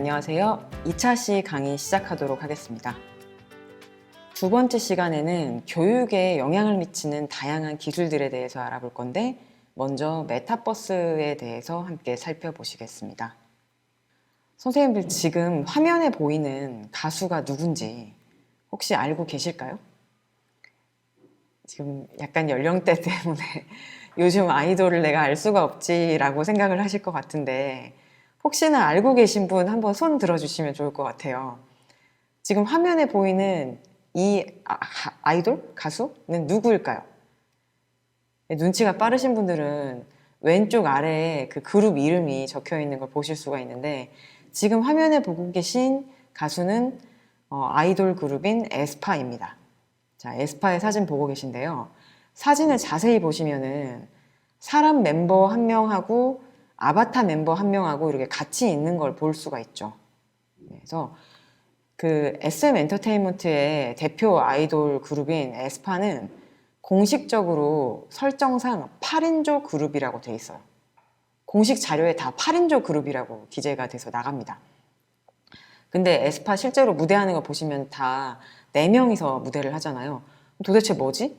안녕하세요. 2차 강의 시작하도록 하겠습니다. 두 번째 시간에는 교육에 영향을 미치는 다양한 기술들에 대해서 알아볼 건데 먼저 메타버스에 대해서 함께 살펴보시겠습니다. 선생님들 지금 화면에 보이는 가수가 누군지 혹시 알고 계실까요? 지금 약간 연령대 때문에 요즘 아이돌을 내가 알 수가 없지라고 생각을 하실 것 같은데 혹시나 알고 계신 분 한번 손 들어주시면 좋을 것 같아요. 지금 화면에 보이는 이 아이돌? 가수는 누구일까요? 눈치가 빠르신 분들은 왼쪽 아래에 그 그룹 이름이 적혀 있는 걸 보실 수가 있는데 지금 화면에 보고 계신 가수는 아이돌 그룹인 에스파입니다. 자, 에스파의 사진 보고 계신데요. 사진을 자세히 보시면은 사람 멤버 한 명하고 아바타 멤버 한 명하고 이렇게 같이 있는 걸 볼 수가 있죠. 그래서 그 SM 엔터테인먼트의 대표 아이돌 그룹인 에스파는 공식적으로 설정상 8인조 그룹이라고 돼 있어요. 공식 자료에 다 8인조 그룹이라고 기재가 돼서 나갑니다. 근데 에스파 실제로 무대하는 거 보시면 다 4명이서 무대를 하잖아요. 도대체 뭐지?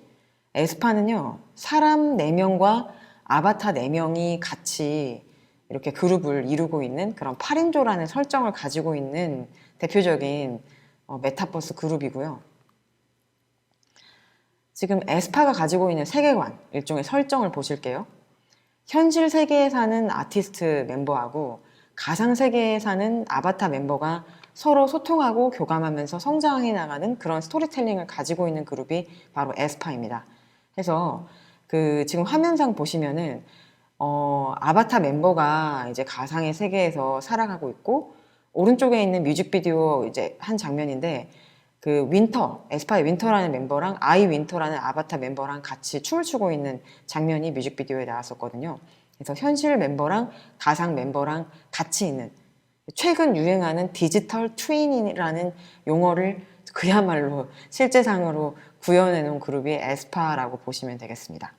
에스파는요, 사람 4명과 아바타 4명이 같이 이렇게 그룹을 이루고 있는 그런 8인조라는 설정을 가지고 있는 대표적인 메타버스 그룹이고요. 지금 에스파가 가지고 있는 세계관, 일종의 설정을 보실게요. 현실 세계에 사는 아티스트 멤버하고 가상 세계에 사는 아바타 멤버가 서로 소통하고 교감하면서 성장해 나가는 그런 스토리텔링을 가지고 있는 그룹이 바로 에스파입니다. 그래서 그 지금 화면상 보시면은 아바타 멤버가 이제 가상의 세계에서 살아가고 있고 오른쪽에 있는 뮤직비디오 이제 한 장면인데 그 윈터, 에스파의 윈터라는 멤버랑 아이 윈터라는 아바타 멤버랑 같이 춤을 추고 있는 장면이 뮤직비디오에 나왔었거든요. 그래서 현실 멤버랑 가상 멤버랑 같이 있는 최근 유행하는 디지털 트윈이라는 용어를 그야말로 실제상으로 구현해 놓은 그룹이 에스파라고 보시면 되겠습니다.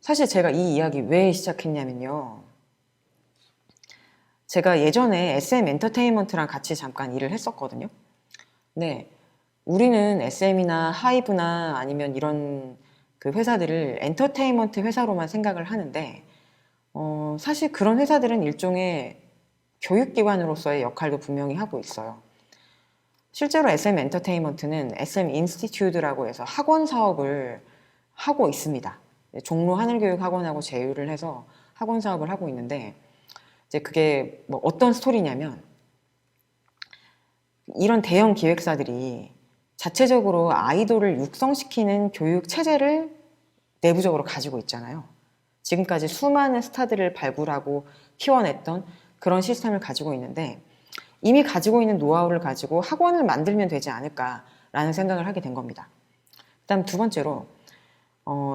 사실 제가 이 이야기 왜 시작했냐면요. 제가 예전에 SM 엔터테인먼트랑 같이 잠깐 일을 했었거든요. 네, 우리는 SM이나 하이브나 아니면 이런 그 회사들을 엔터테인먼트 회사로만 생각을 하는데 사실 그런 회사들은 일종의 교육기관으로서의 역할도 분명히 하고 있어요. 실제로 SM 엔터테인먼트는 SM 인스티튜드라고 해서 학원 사업을 하고 있습니다. 종로 하늘교육학원하고 제휴를 해서 학원 사업을 하고 있는데 이제 그게 뭐 어떤 스토리냐면 이런 대형 기획사들이 자체적으로 아이돌을 육성시키는 교육 체제를 내부적으로 가지고 있잖아요. 지금까지 수많은 스타들을 발굴하고 키워냈던 그런 시스템을 가지고 있는데 이미 가지고 있는 노하우를 가지고 학원을 만들면 되지 않을까라는 생각을 하게 된 겁니다. 그다음 두 번째로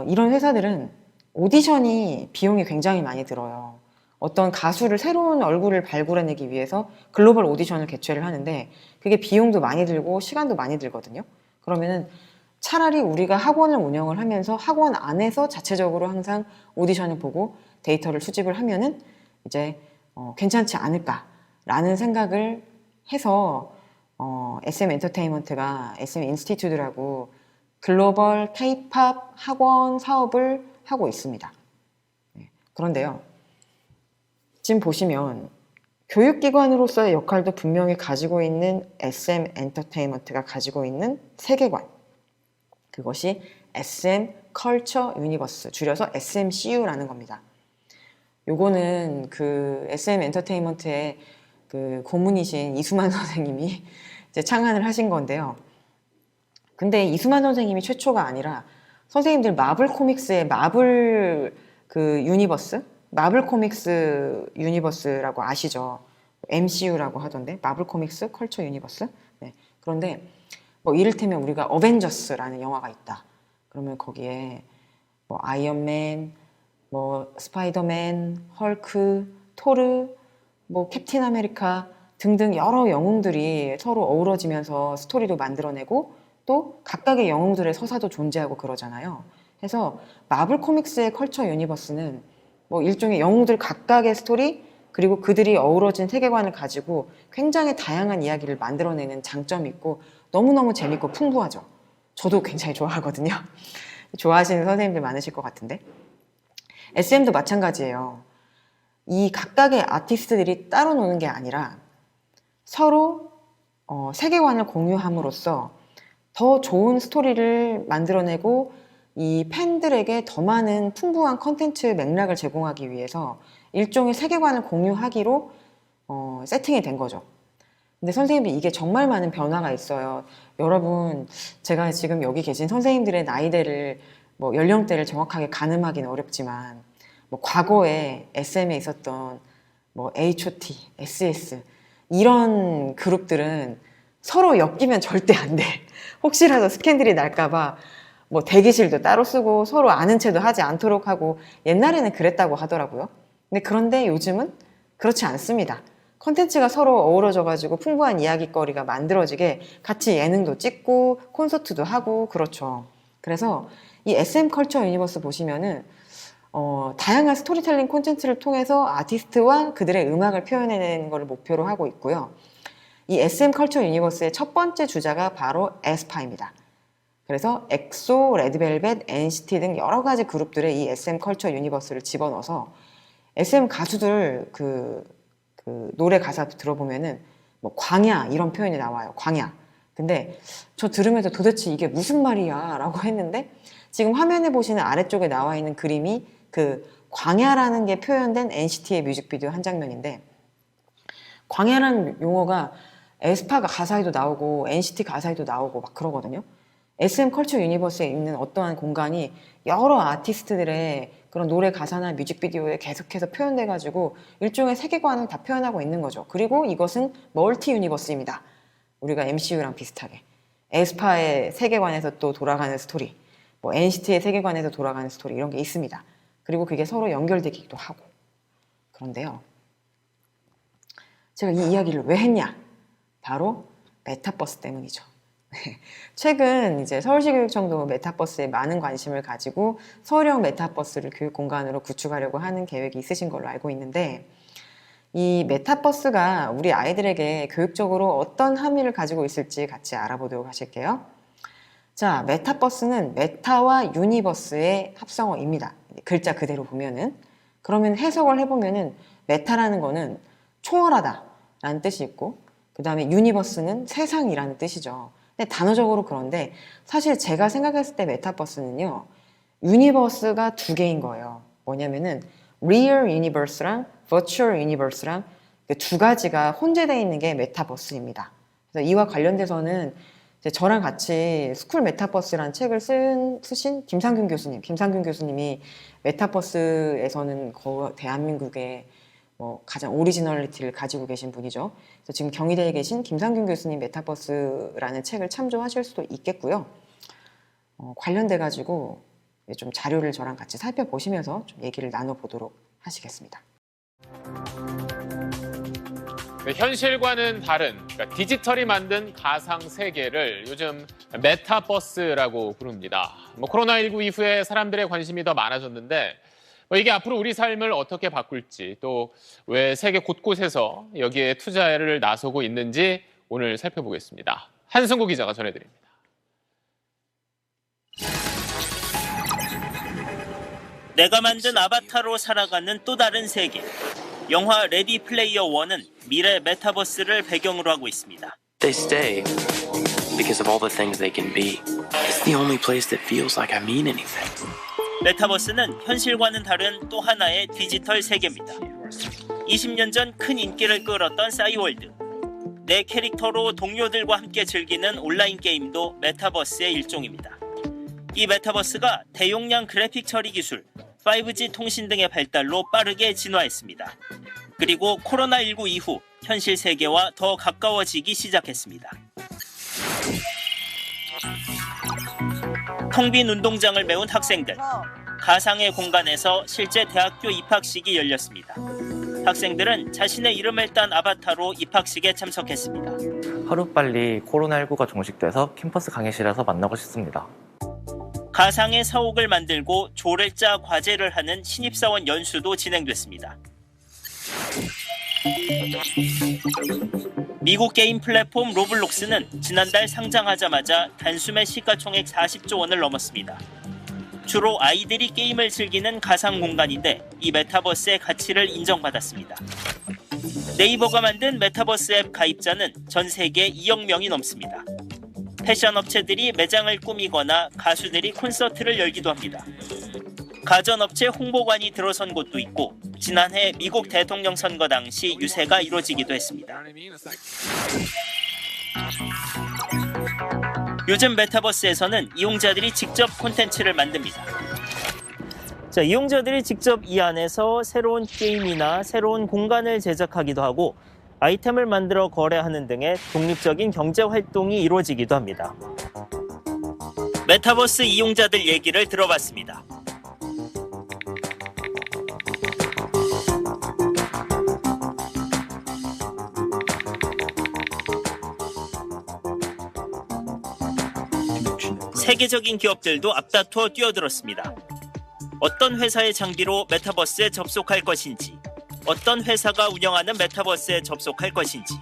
이런 회사들은 오디션이 비용이 굉장히 많이 들어요. 어떤 가수를 새로운 얼굴을 발굴해내기 위해서 글로벌 오디션을 개최를 하는데 그게 비용도 많이 들고 시간도 많이 들거든요. 그러면은 차라리 우리가 학원을 운영을 하면서 학원 안에서 자체적으로 항상 오디션을 보고 데이터를 수집을 하면은 이제 괜찮지 않을까라는 생각을 해서 SM 엔터테인먼트가 SM 인스티튜드라고 글로벌 K-팝 학원 사업을 하고 있습니다. 그런데요. 지금 보시면 교육기관으로서의 역할도 분명히 가지고 있는 SM 엔터테인먼트가 가지고 있는 세계관, 그것이 SM 컬처 유니버스, 줄여서 SMCU라는 겁니다. 요거는 그 SM 엔터테인먼트의 그 고문이신 이수만 선생님이 이제 창안을 하신 건데요. 근데 이수만 선생님이 최초가 아니라 선생님들 마블 코믹스의 마블 그 유니버스? 마블 코믹스 유니버스라고 아시죠? MCU라고 하던데 마블 코믹스 컬처 유니버스? 네. 그런데 뭐 이를테면 우리가 어벤져스라는 영화가 있다. 그러면 거기에 뭐 아이언맨, 뭐 스파이더맨, 헐크, 토르, 뭐 캡틴 아메리카 등등 여러 영웅들이 서로 어우러지면서 스토리도 만들어내고 또 각각의 영웅들의 서사도 존재하고 그러잖아요. 그래서 마블 코믹스의 컬처 유니버스는 뭐 일종의 영웅들 각각의 스토리 그리고 그들이 어우러진 세계관을 가지고 굉장히 다양한 이야기를 만들어내는 장점이 있고 너무너무 재밌고 풍부하죠. 저도 굉장히 좋아하거든요. 좋아하시는 선생님들 많으실 것 같은데. SM도 마찬가지예요. 이 각각의 아티스트들이 따로 노는 게 아니라 서로 세계관을 공유함으로써 더 좋은 스토리를 만들어내고 이 팬들에게 더 많은 풍부한 컨텐츠 맥락을 제공하기 위해서 일종의 세계관을 공유하기로 세팅이 된 거죠. 근데 선생님들 이게 정말 많은 변화가 있어요. 여러분, 제가 지금 여기 계신 선생님들의 나이대를 뭐 연령대를 정확하게 가늠하기는 어렵지만 뭐 과거에 SM에 있었던 뭐 H.O.T, SS 이런 그룹들은 서로 엮이면 절대 안 돼. 혹시라도 스캔들이 날까봐 뭐 대기실도 따로 쓰고 서로 아는 체도 하지 않도록 하고 옛날에는 그랬다고 하더라고요. 그런데 요즘은 그렇지 않습니다. 컨텐츠가 서로 어우러져가지고 풍부한 이야기거리가 만들어지게 같이 예능도 찍고 콘서트도 하고 그렇죠. 그래서 이 SM 컬처 유니버스 보시면은 다양한 스토리텔링 콘텐츠를 통해서 아티스트와 그들의 음악을 표현해내는 것을 목표로 하고 있고요. 이 SM 컬처 유니버스의 첫 번째 주자가 바로 에스파입니다. 그래서 엑소, 레드벨벳, NCT 등 여러 가지 그룹들의 이 SM 컬처 유니버스를 집어넣어서 SM 가수들 그 노래 가사 들어보면은 뭐 광야 이런 표현이 나와요. 광야. 근데 저 들으면서 도대체 이게 무슨 말이야 라고 했는데 지금 화면에 보시는 아래쪽에 나와 있는 그림이 그 광야라는 게 표현된 NCT의 뮤직비디오 한 장면인데 광야라는 용어가 에스파가 가사에도 나오고 NCT 가사에도 나오고 막 그러거든요. SM 컬처 유니버스에 있는 어떠한 공간이 여러 아티스트들의 그런 노래 가사나 뮤직비디오에 계속해서 표현돼가지고 일종의 세계관을 다 표현하고 있는 거죠. 그리고 이것은 멀티 유니버스입니다. 우리가 MCU랑 비슷하게. 에스파의 세계관에서 또 돌아가는 스토리, 뭐 NCT의 세계관에서 돌아가는 스토리 이런 게 있습니다. 그리고 그게 서로 연결되기도 하고. 그런데요. 제가 이 이야기를 왜 했냐? 바로 메타버스 때문이죠. 최근 이제 서울시 교육청도 메타버스에 많은 관심을 가지고 서울형 메타버스를 교육 공간으로 구축하려고 하는 계획이 있으신 걸로 알고 있는데 이 메타버스가 우리 아이들에게 교육적으로 어떤 함의를 가지고 있을지 같이 알아보도록 하실게요. 자, 메타버스는 메타와 유니버스의 합성어입니다. 글자 그대로 보면은. 그러면 해석을 해보면은 메타라는 거는 초월하다라는 뜻이 있고 그 다음에 유니버스는 세상이라는 뜻이죠. 근데 단어적으로 그런데 사실 제가 생각했을 때 메타버스는요. 유니버스가 두 개인 거예요. 뭐냐면은 real universe랑 virtual universe랑 두 가지가 혼재되어 있는 게 메타버스입니다. 그래서 이와 관련돼서는 이제 저랑 같이 스쿨 메타버스라는 책을 쓰신 김상균 교수님이 메타버스에서는 대한민국의 뭐 가장 오리지널리티를 가지고 계신 분이죠. 그래서 지금 경희대에 계신 김상균 교수님 메타버스라는 책을 참조하실 수도 있겠고요. 관련돼 가지고 좀 자료를 저랑 같이 살펴보시면서 좀 얘기를 나눠보도록 하시겠습니다. 현실과는 다른 그러니까 디지털이 만든 가상 세계를 요즘 메타버스라고 부릅니다. 코로나19 이후에 사람들의 관심이 더 많아졌는데 이게 앞으로 우리 삶을 어떻게 바꿀지 또 왜 세계 곳곳에서 여기에 투자를 나서고 있는지 오늘 살펴보겠습니다. 한승구 기자가 전해드립니다. 내가 만든 아바타로 살아가는 또 다른 세계. 영화 레디 플레이어 1은 미래 메타버스를 배경으로 하고 있습니다. They stay because of all the things they can be. It's the only place that feels like I mean anything. 메타버스는 현실과는 다른 또 하나의 디지털 세계입니다. 20년 전 큰 인기를 끌었던 싸이월드. 내 캐릭터로 동료들과 함께 즐기는 온라인 게임도 메타버스의 일종입니다. 이 메타버스가 대용량 그래픽 처리 기술, 5G 통신 등의 발달로 빠르게 진화했습니다. 그리고 코로나19 이후 현실 세계와 더 가까워지기 시작했습니다. 텅 빈 운동장을 메운 학생들. 가상의 공간에서 실제 대학교 입학식이 열렸습니다. 학생들은 자신의 이름을 딴 아바타로 입학식에 참석했습니다. 하루빨리 코로나19가 종식돼서 캠퍼스 강의실에서 만나고 싶습니다. 가상의 사옥을 만들고 조를 짜 과제를 하는 신입사원 연수도 진행됐습니다. 미국 게임 플랫폼 로블록스는 지난달 상장하자마자 단숨에 시가총액 40조 원을 넘었습니다. 주로 아이들이 게임을 즐기는 가상 공간인데 이 메타버스의 가치를 인정받았습니다. 네이버가 만든 메타버스 앱 가입자는 전 세계 2억 명이 넘습니다. 패션 업체들이 매장을 꾸미거나 가수들이 콘서트를 열기도 합니다. 가전업체 홍보관이 들어선 곳도 있고 지난해 미국 대통령 선거 당시 유세가 이루어지기도 했습니다. 요즘 메타버스에서는 이용자들이 직접 콘텐츠를 만듭니다. 이용자들이 직접 이 안에서 새로운 게임이나 새로운 공간을 제작하기도 하고 아이템을 만들어 거래하는 등의 독립적인 경제 활동이 이루어지기도 합니다. 메타버스 이용자들 얘기를 들어봤습니다. 세계적인 기업들도 앞다투어 뛰어들었습니다. 어떤 회사의 장비로 메타버스에 접속할 것인지, 어떤 회사가 운영하는 메타버스에 접속할 것인지,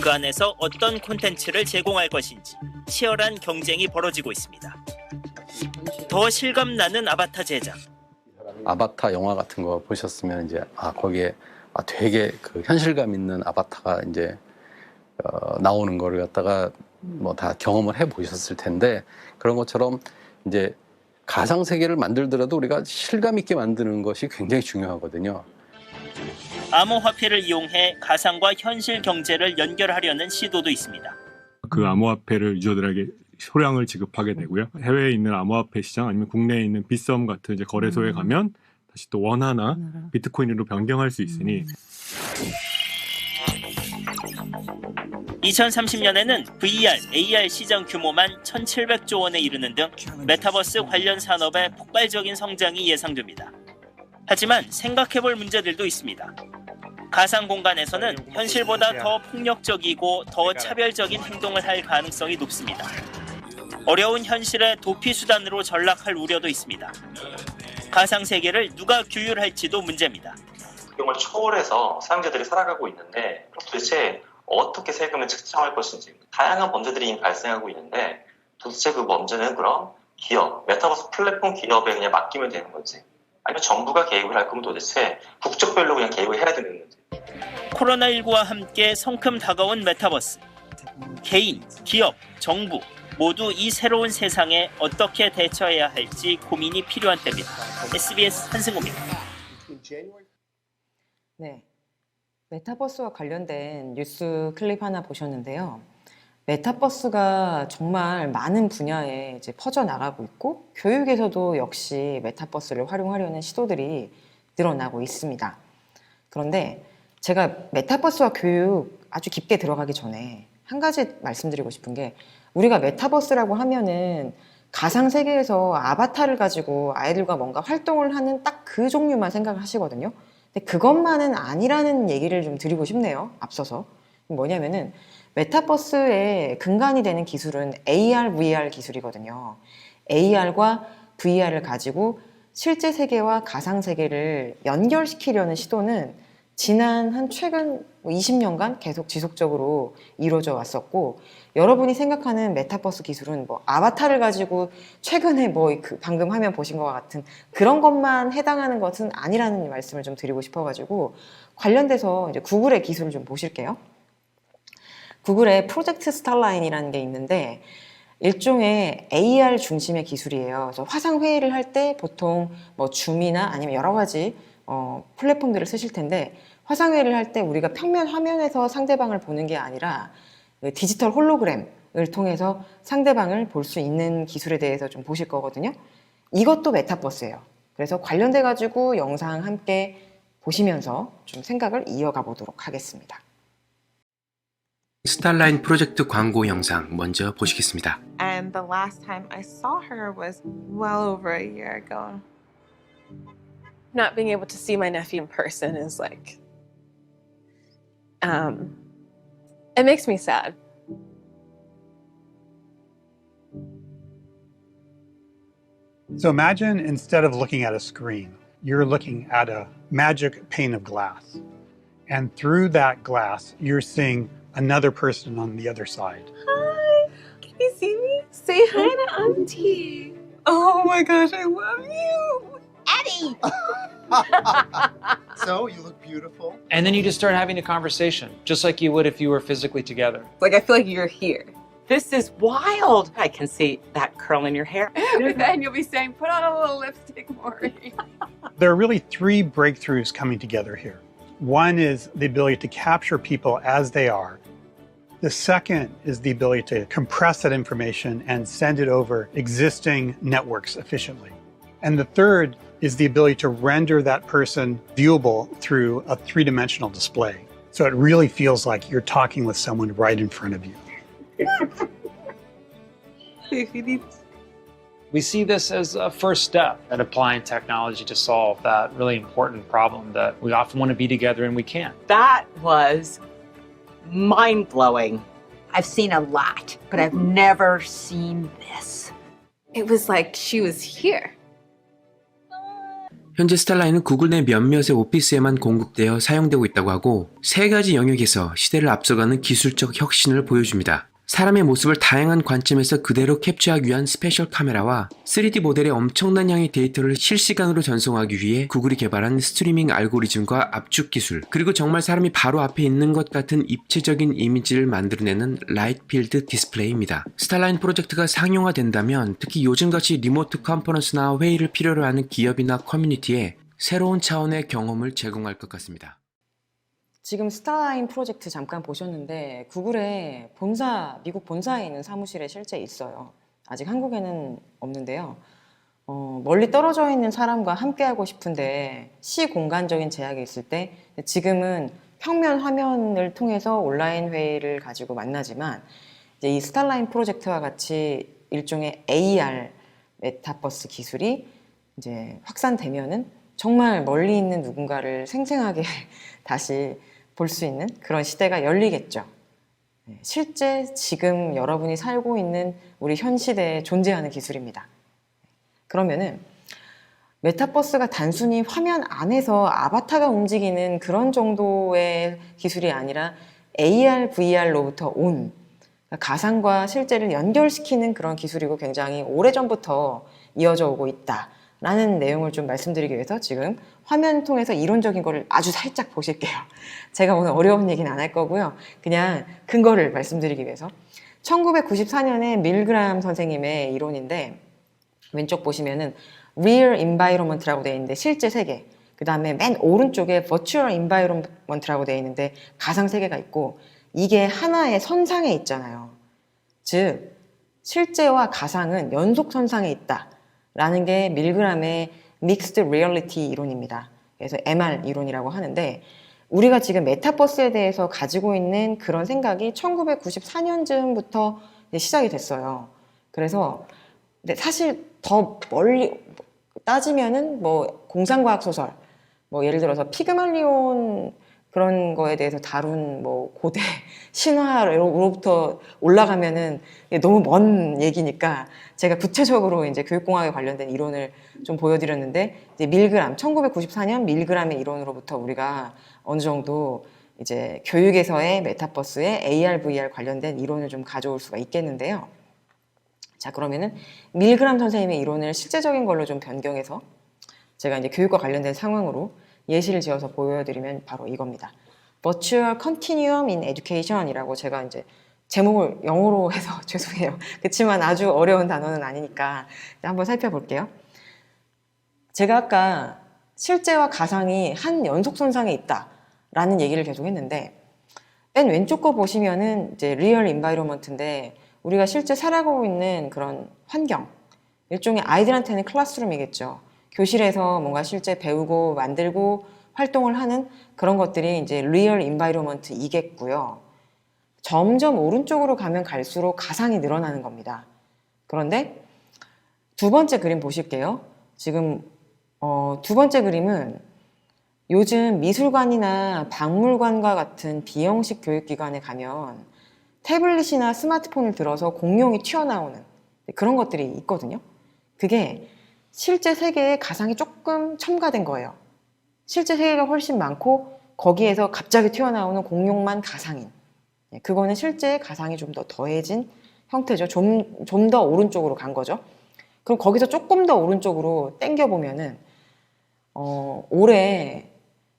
그 안에서 어떤 콘텐츠를 제공할 것인지 치열한 경쟁이 벌어지고 있습니다. 더 실감나는 아바타 제작. 아바타 영화 같은 거 보셨으면 이제 거기에 되게 그 현실감 있는 아바타가 이제 나오는 거를 갖다가 뭐 다 경험을 해 보셨을 텐데 그런 것처럼 이제 가상 세계를 만들더라도 우리가 실감 있게 만드는 것이 굉장히 중요하거든요. 암호화폐를 이용해 가상과 현실 경제를 연결하려는 시도도 있습니다. 그 암호화폐를 유저들에게 소량을 지급하게 되고요. 해외에 있는 암호화폐 시장 아니면 국내에 있는 빗썸 같은 이제 거래소에 가면 다시 또 원화나 비트코인으로 변경할 수 있으니 2030년에는 VR, AR 시장 규모만 1,700조 원에 이르는 등 메타버스 관련 산업의 폭발적인 성장이 예상됩니다. 하지만 생각해볼 문제들도 있습니다. 가상 공간에서는 현실보다 더 폭력적이고 더 차별적인 행동을 할 가능성이 높습니다. 어려운 현실의 도피 수단으로 전락할 우려도 있습니다. 가상 세계를 누가 규율할지도 문제입니다. 이걸 초월해서 사용자들이 살아가고 있는데 도대체 어떻게 세금을 측정할 것인지 다양한 범죄들이 발생하고 있는데 도대체 그 범죄는 그럼 기업, 메타버스 플랫폼 기업에 그냥 맡기면 되는 건지 아니면 정부가 개입을 할 거면 도대체 국적별로 그냥 개입을 해야 되는 건지. 코로나19와 함께 성큼 다가온 메타버스. 개인, 기업, 정부 모두 이 새로운 세상에 어떻게 대처해야 할지 고민이 필요한 때입니다. SBS 한승우입니다. 네. 메타버스와 관련된 뉴스 클립 하나 보셨는데요. 메타버스가 정말 많은 분야에 이제 퍼져나가고 있고 교육에서도 역시 메타버스를 활용하려는 시도들이 늘어나고 있습니다. 그런데 제가 메타버스와 교육 아주 깊게 들어가기 전에 한 가지 말씀드리고 싶은 게 우리가 메타버스라고 하면은 가상 세계에서 아바타를 가지고 아이들과 뭔가 활동을 하는 딱 그 종류만 생각을 하시거든요. 근데 그것만은 아니라는 얘기를 좀 드리고 싶네요. 앞서서. 뭐냐면은 메타버스의 근간이 되는 기술은 AR, VR 기술이거든요. AR과 VR을 가지고 실제 세계와 가상 세계를 연결시키려는 시도는 지난 최근 20년간 계속 지속적으로 이루어져 왔었고 여러분이 생각하는 메타버스 기술은 뭐 아바타를 가지고 최근에 방금 화면 보신 것과 같은 그런 것만 해당하는 것은 아니라는 말씀을 좀 드리고 싶어가지고 관련돼서 이제 구글의 기술을 좀 보실게요. 구글의 프로젝트 스타라인이라는 게 있는데 일종의 AR 중심의 기술이에요. 그래서 화상 회의를 할 때 보통 뭐 줌이나 아니면 여러 가지 플랫폼들을 쓰실 텐데 화상회의를 할 때 우리가 평면 화면에서 상대방을 보는 게 아니라 디지털 홀로그램을 통해서 상대방을 볼 수 있는 기술에 대해서 좀 보실 거거든요. 이것도 메타버스예요. 그래서 관련돼 가지고 영상 함께 보시면서 좀 생각을 이어가 보도록 하겠습니다. 스타라인 프로젝트 광고 영상 먼저 보시겠습니다. And the last time I saw her was well over a year ago. Not being able to see my nephew in person is like, it makes me sad. So imagine instead of looking at a screen, you're looking at a magic pane of glass. And through that glass, you're seeing another person on the other side. Hi. Can you see me? Say hi to Auntie. Oh my gosh, I love you. Eddie! So, you look beautiful. And then you just start having a conversation, just like you would if you were physically together. Like, I feel like you're here. This is wild. I can see that curl in your hair. But then you'll be saying, put on a little lipstick, Maury. There are really three breakthroughs coming together here. One is the ability to capture people as they are. The second is the ability to compress that information and send it over existing networks efficiently. And the third is the ability to render that person viewable through a three-dimensional display. So it really feels like you're talking with someone right in front of you. We see this as a first step at applying technology to solve that really important problem that we often want to be together and we can't. That was mind-blowing. I've seen a lot, but I've never seen this. It was like she was here. 현재 스타라인은 구글 내 몇몇의 오피스에만 공급되어 사용되고 있다고 하고 3가지 영역에서 시대를 앞서가는 기술적 혁신을 보여줍니다. 사람의 모습을 다양한 관점에서 그대로 캡처하기 위한 스페셜 카메라와 3D 모델의 엄청난 양의 데이터를 실시간으로 전송하기 위해 구글이 개발한 스트리밍 알고리즘과 압축 기술, 그리고 정말 사람이 바로 앞에 있는 것 같은 입체적인 이미지를 만들어내는 라이트 필드 디스플레이입니다. 스타라인 프로젝트가 상용화된다면 특히 요즘같이 리모트 컨퍼런스나 회의를 필요로 하는 기업이나 커뮤니티에 새로운 차원의 경험을 제공할 것 같습니다. 지금 스타라인 프로젝트 잠깐 보셨는데 구글의 미국 본사에 있는 사무실에 실제 있어요. 아직 한국에는 없는데요. 멀리 떨어져 있는 사람과 함께하고 싶은데 시공간적인 제약이 있을 때 지금은 평면 화면을 통해서 온라인 회의를 가지고 만나지만 이제 이 스타라인 프로젝트와 같이 일종의 AR 메타버스 기술이 이제 확산되면은 정말 멀리 있는 누군가를 생생하게 다시 볼 수 있는 그런 시대가 열리겠죠. 실제 지금 여러분이 살고 있는 우리 현 시대에 존재하는 기술입니다. 그러면은 메타버스가 단순히 화면 안에서 아바타가 움직이는 그런 정도의 기술이 아니라 AR, VR로부터 온 가상과 실제를 연결시키는 그런 기술이고 굉장히 오래전부터 이어져 오고 있다라는 내용을 좀 말씀드리기 위해서 지금 화면 통해서 이론적인 거를 아주 살짝 보실게요. 제가 오늘 어려운 얘기는 안 할 거고요. 그냥 근거를 말씀드리기 위해서 1994년에 밀그람 선생님의 이론인데 왼쪽 보시면은 Real Environment라고 되어 있는데 실제 세계, 그 다음에 맨 오른쪽에 Virtual Environment라고 되어 있는데 가상 세계가 있고 이게 하나의 선상에 있잖아요. 즉 실제와 가상은 연속선상에 있다라는 게 밀그람의 Mixed Reality 이론입니다. 그래서 MR 이론이라고 하는데 우리가 지금 메타버스에 대해서 가지고 있는 그런 생각이 1994년쯤부터 시작이 됐어요. 그래서 근데 사실 더 멀리 따지면은 뭐 공상과학 소설, 뭐 예를 들어서 피그말리온 그런 거에 대해서 다룬 뭐 고대 신화로부터 올라가면은 너무 먼 얘기니까 제가 구체적으로 이제 교육공학에 관련된 이론을 좀 보여드렸는데 이제 밀그람 1994년 밀그람의 이론으로부터 우리가 어느 정도 이제 교육에서의 메타버스의 AR, VR 관련된 이론을 좀 가져올 수가 있겠는데요. 자, 그러면은 밀그람 선생님의 이론을 실제적인 걸로 좀 변경해서 제가 이제 교육과 관련된 상황으로 예시를 지어서 보여드리면 바로 이겁니다. Virtual Continuum in Education이라고 제가 이제 제목을 영어로 해서 죄송해요. 그렇지만 아주 어려운 단어는 아니니까 한번 살펴볼게요. 제가 아까 실제와 가상이 한 연속선상에 있다라는 얘기를 계속 했는데 맨 왼쪽 거 보시면은 이제 Real Environment인데 우리가 실제 살아가고 있는 그런 환경, 일종의 아이들한테는 클래스룸이겠죠. 교실에서 뭔가 실제 배우고 만들고 활동을 하는 그런 것들이 이제 Real Environment이겠고요. 점점 오른쪽으로 가면 갈수록 가상이 늘어나는 겁니다. 그런데 두 번째 그림 보실게요. 지금 두 번째 그림은 요즘 미술관이나 박물관과 같은 비형식 교육기관에 가면 태블릿이나 스마트폰을 들어서 공룡이 튀어나오는 그런 것들이 있거든요. 그게 실제 세계에 가상이 조금 첨가된 거예요. 실제 세계가 훨씬 많고 거기에서 갑자기 튀어나오는 공룡만 가상인. 그거는 실제 가상이 좀 더 더해진 형태죠. 좀 더 오른쪽으로 간 거죠. 그럼 거기서 조금 더 오른쪽으로 당겨보면은 올해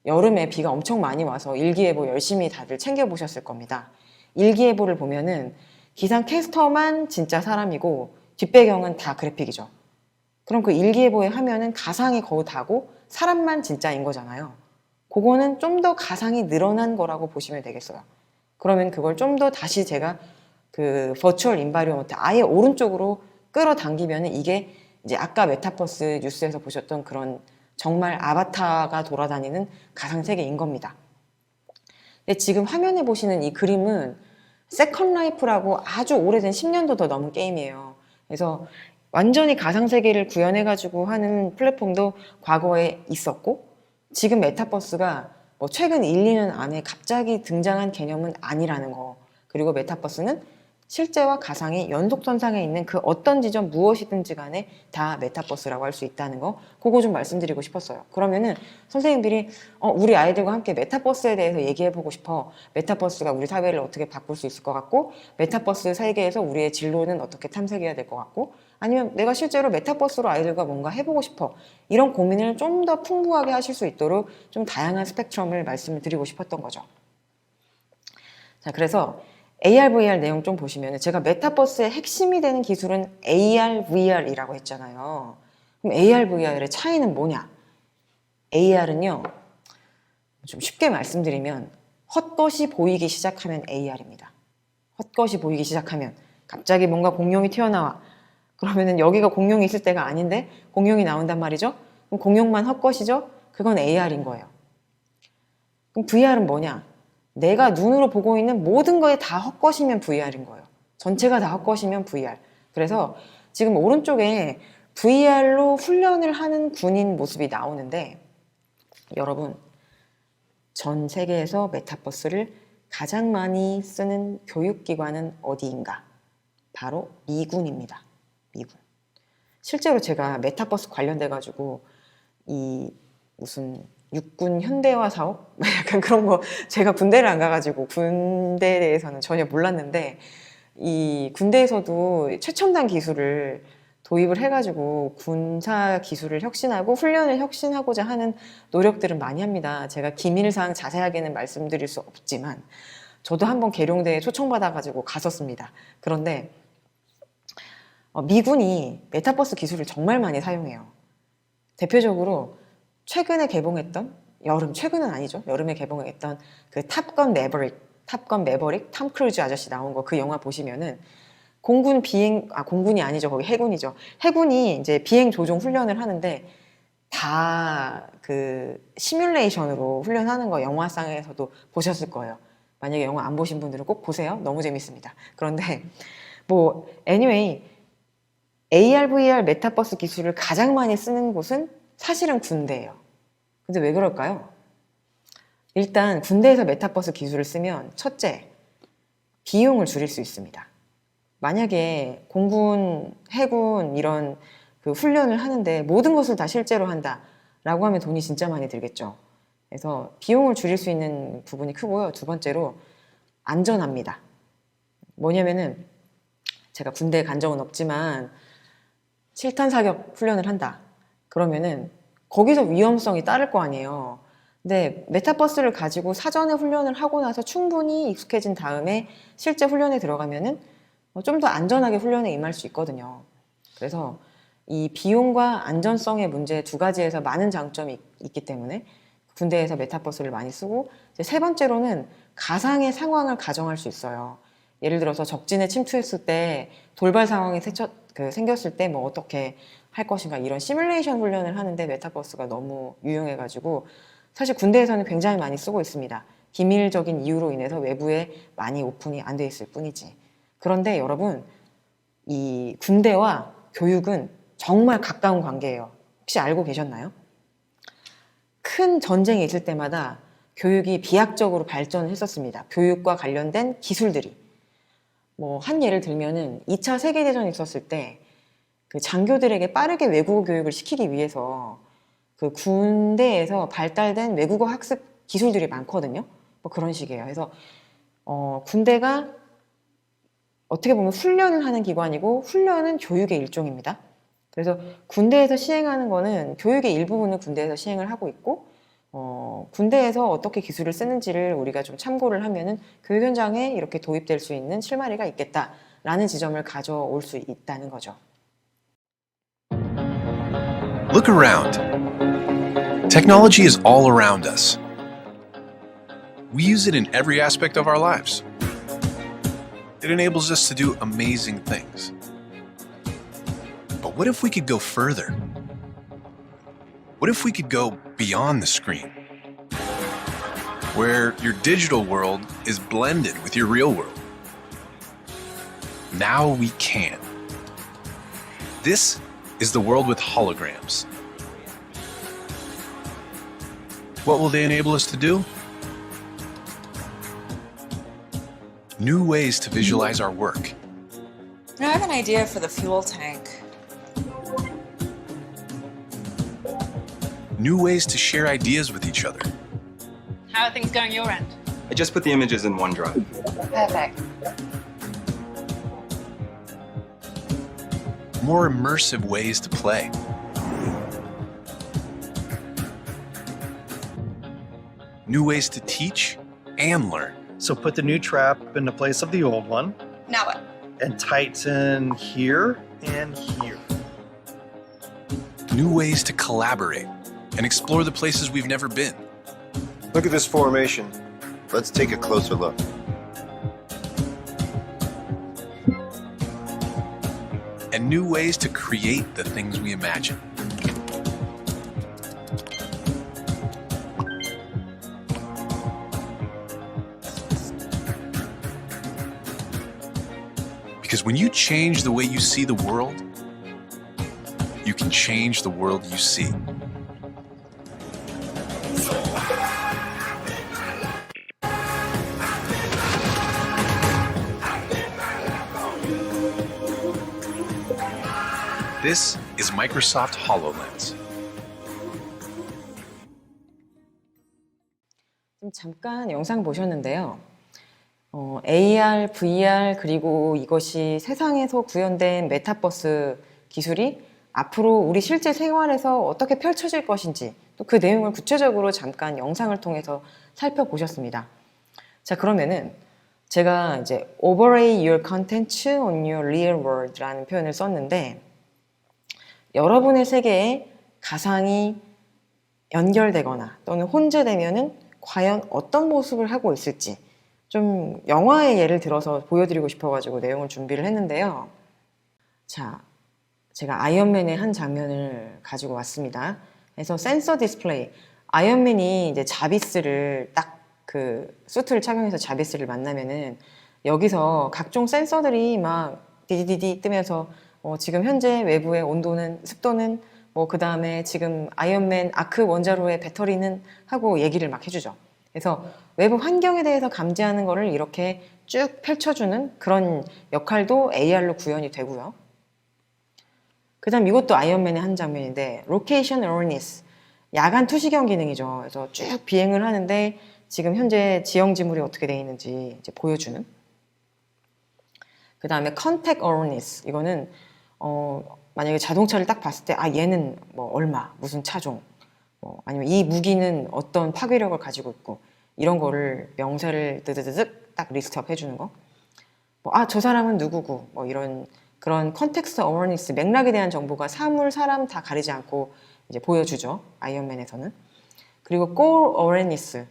여름에 비가 엄청 많이 와서 일기예보 열심히 다들 챙겨보셨을 겁니다. 일기예보를 보면은 기상캐스터만 진짜 사람이고 뒷배경은 다 그래픽이죠. 그럼 그 일기예보의 화면은 가상이 거의 다고 사람만 진짜인 거잖아요. 그거는 좀 더 가상이 늘어난 거라고 보시면 되겠어요. 그러면 그걸 좀 더 다시 제가 그 버추얼 인바이러먼트 아예 오른쪽으로 끌어당기면 이게 이제 아까 메타버스 뉴스에서 보셨던 그런 정말 아바타가 돌아다니는 가상세계인 겁니다. 근데 지금 화면에 보시는 이 그림은 세컨 라이프라고 아주 오래된 10년도 더 넘은 게임이에요. 그래서 완전히 가상세계를 구현해가지고 하는 플랫폼도 과거에 있었고 지금 메타버스가 뭐 최근 1, 2년 안에 갑자기 등장한 개념은 아니라는 거. 그리고 메타버스는 실제와 가상이 연속선상에 있는 그 어떤 지점 무엇이든지 간에 다 메타버스라고 할 수 있다는 거, 그거 좀 말씀드리고 싶었어요. 그러면은 선생님들이 우리 아이들과 함께 메타버스에 대해서 얘기해보고 싶어. 메타버스가 우리 사회를 어떻게 바꿀 수 있을 것 같고, 메타버스 세계에서 우리의 진로는 어떻게 탐색해야 될 것 같고, 아니면 내가 실제로 메타버스로 아이들과 뭔가 해보고 싶어. 이런 고민을 좀 더 풍부하게 하실 수 있도록 좀 다양한 스펙트럼을 말씀을 드리고 싶었던 거죠. 자, 그래서 AR, VR 내용 좀 보시면 제가 메타버스의 핵심이 되는 기술은 AR, VR이라고 했잖아요. 그럼 AR, VR의 차이는 뭐냐? AR은요, 좀 쉽게 말씀드리면 헛것이 보이기 시작하면 AR입니다. 헛것이 보이기 시작하면 갑자기 뭔가 공룡이 튀어나와. 그러면은 여기가 공룡이 있을 때가 아닌데 공룡이 나온단 말이죠. 그럼 공룡만 헛것이죠? 그건 AR인 거예요. 그럼 VR은 뭐냐? 내가 눈으로 보고 있는 모든 거에 다 헛것이면 VR인 거예요. 전체가 다 헛것이면 VR. 그래서 지금 오른쪽에 VR로 훈련을 하는 군인 모습이 나오는데 여러분, 전 세계에서 메타버스를 가장 많이 쓰는 교육기관은 어디인가? 바로 미군입니다. 미군. 실제로 제가 메타버스 관련돼 가지고 이 무슨 육군 현대화 사업? 약간 그런 거, 제가 군대를 안 가가지고 군대에 대해서는 전혀 몰랐는데 이 군대에서도 최첨단 기술을 도입을 해가지고 군사 기술을 혁신하고 훈련을 혁신하고자 하는 노력들은 많이 합니다. 제가 기밀상 자세하게는 말씀드릴 수 없지만 저도 한번 계룡대에 초청받아가지고 갔었습니다. 그런데 미군이 메타버스 기술을 정말 많이 사용해요. 대표적으로 최근에 개봉했던, 최근은 아니죠. 여름에 개봉했던 그 탑건 매버릭, 톰 크루즈 아저씨 나온 거 그 영화 보시면은 공군이 아니죠. 거기 해군이죠. 해군이 이제 비행 조종 훈련을 하는데 다 그 시뮬레이션으로 훈련하는 거 영화상에서도 보셨을 거예요. 만약에 영화 안 보신 분들은 꼭 보세요. 너무 재밌습니다. 그런데 뭐 anyway AR, VR, 메타버스 기술을 가장 많이 쓰는 곳은 사실은 군대예요. 근데 왜 그럴까요? 일단 군대에서 메타버스 기술을 쓰면 첫째, 비용을 줄일 수 있습니다. 만약에 공군, 해군 이런 그 훈련을 하는데 모든 것을 다 실제로 한다라고 하면 돈이 진짜 많이 들겠죠. 그래서 비용을 줄일 수 있는 부분이 크고요. 두 번째로 안전합니다. 뭐냐면은 제가 군대에 간 적은 없지만 실탄 사격 훈련을 한다. 그러면은 거기서 위험성이 따를 거 아니에요. 근데 메타버스를 가지고 사전에 훈련을 하고 나서 충분히 익숙해진 다음에 실제 훈련에 들어가면은 좀 더 안전하게 훈련에 임할 수 있거든요. 그래서 이 비용과 안전성의 문제 두 가지에서 많은 장점이 있기 때문에 군대에서 메타버스를 많이 쓰고, 이제 세 번째로는 가상의 상황을 가정할 수 있어요. 예를 들어서 적진에 침투했을 때 돌발 상황이 생겼을 때 뭐 어떻게 할 것인가, 이런 시뮬레이션 훈련을 하는데 메타버스가 너무 유용해가지고 사실 군대에서는 굉장히 많이 쓰고 있습니다. 기밀적인 이유로 인해서 외부에 많이 오픈이 안 돼 있을 뿐이지. 그런데 여러분, 이 군대와 교육은 정말 가까운 관계예요. 혹시 알고 계셨나요? 큰 전쟁이 있을 때마다 교육이 비약적으로 발전했었습니다. 교육과 관련된 기술들이. 뭐 한 예를 들면은 2차 세계대전이 있었을 때 그 장교들에게 빠르게 외국어 교육을 시키기 위해서 그 군대에서 발달된 외국어 학습 기술들이 많거든요. 뭐 그런 식이에요. 그래서 군대가 어떻게 보면 훈련을 하는 기관이고 훈련은 교육의 일종입니다. 그래서 군대에서 시행하는 거는 교육의 일부분을 군대에서 시행을 하고 있고 군대에서 어떻게 기술을 쓰는지를 우리가 좀 참고를 하면은 교육 현장에 이렇게 도입될 수 있는 실마리가 있겠다라는 지점을 가져올 수 있다는 거죠. Look around. Technology is all around us. We use it in every aspect of our lives. It enables us to do amazing things. But what if we could go further? What if we could go beyond the screen? Where your digital world is blended with your real world. Now we can. This is the world with holograms. What will they enable us to do? New ways to visualize our work. I have an idea for the fuel tank. New ways to share ideas with each other. How are things going your end? I just put the images in OneDrive. Perfect. More immersive ways to play. New ways to teach and learn. So put the new trap in the place of the old one. Now what? And tighten here and here. New ways to collaborate and explore the places we've never been. Look at this formation. Let's take a closer look. And new ways to create the things we imagine. Because when you change the way you see the world, you can change the world you see. This is Microsoft HoloLens. 잠깐 영상 보셨는데요. AR, VR 그리고 이것이 세상에서 구현된 메타버스 기술이 앞으로 우리 실제 생활에서 어떻게 펼쳐질 것인지 또 그 내용을 구체적으로 잠깐 영상을 통해서 살펴보셨습니다. 자, 그러면은 제가 이제 overlay your content on your real world라는 표현을 썼는데 여러분의 세계에 가상이 연결되거나 또는 혼재되면은 과연 어떤 모습을 하고 있을지 좀 영화의 예를 들어서 보여드리고 싶어가지고 내용을 준비를 했는데요. 자, 제가 아이언맨의 한 장면을 가지고 왔습니다. 그래서 센서 디스플레이, 아이언맨이 이제 자비스를 딱 그 수트를 착용해서 자비스를 만나면은 여기서 각종 센서들이 막 디디디디 뜨면서 지금 현재 외부의 온도는, 습도는 뭐 그 다음에 지금 아이언맨 아크 원자로의 배터리는 하고 얘기를 막 해주죠. 그래서 외부 환경에 대해서 감지하는 거를 이렇게 쭉 펼쳐주는 그런 역할도 AR로 구현이 되고요. 그 다음 이것도 아이언맨의 한 장면인데 로케이션 어웨어니스, 야간 투시경 기능이죠. 그래서 쭉 비행을 하는데 지금 현재 지형 지물이 어떻게 되어 있는지 이제 보여주는. 그 다음에 컨택 어웨어니스, 이거는 만약에 자동차를 딱 봤을 때 얘는 뭐 얼마, 무슨 차종, 아니면 이 무기는 어떤 파괴력을 가지고 있고 이런 거를 명세를 드드드득 딱 리스트업 해주는 거. 저 사람은 누구고 뭐 이런 그런 컨텍스트 어웨어니스, 맥락에 대한 정보가 사물, 사람 다 가리지 않고 이제 보여주죠. 아이언맨에서는. 그리고 골 어웨어니스,